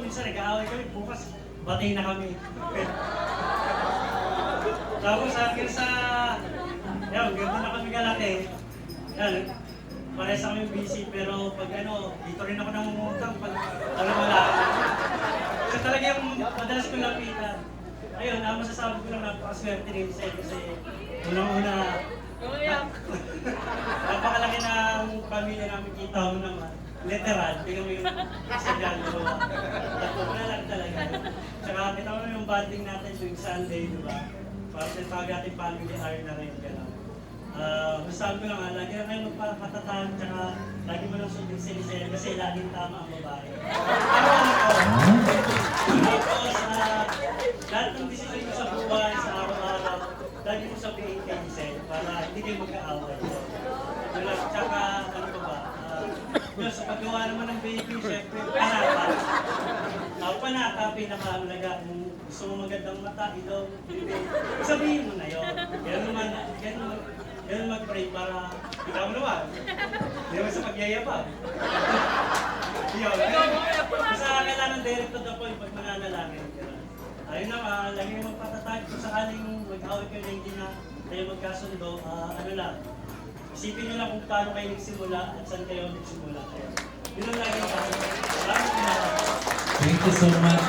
minsan nag-aaway kami, bukas batay na kami. Tapos hanggang sa, yan, ganda na kami kalaki. Yan, parehas kami busy, pero pag ano, dito rin ako nangungutang pag alam wala. Kasi talaga yung madalas ko lapitan. Ayun, masasabi ko lang napakaswerte rin sa'yo kasi unang-una, napakalaki ng pamilya namin, kita mo naman. Literal, tingnan mo yung isa dyan, dalawa. Wala lang talaga. Tsaka kita mo yung bonding natin tuwing Sunday, di ba? Para tinatawag natin family hour na rin, gano'n. Masasabi ko lang, lagi na kayo magpakatatag, tsaka lagi mo lang sundin sinisera kasi laging tama ang babae. Tapos, lahat ng decision mo sa buhay, sa araw-araw, lagi mo sabihin kay Giselle para hindi kayo magkaaway. Tsaka, ano pa ba? Sa paggawa naman ng baby, syempre, panapan. Panata, pinakahalaga. Kung gusto mo magandang mata, ilaw, baby, sabihin mo na yun. Ganun mag-pray para ikaw naman. Hindi naman sa pagyayabang. Yun. Basta kailangan direct to the point pag mananalangin. Ayun na, lagi mo magpatatag. Kung sakaling mag-away kayo na hindi na tayo magkasundo, ano lang, isipin nyo lang kung paano kayo nagsimula at saan kayo nagsimula. Yun ang lagi ang sabi. Thank you so much.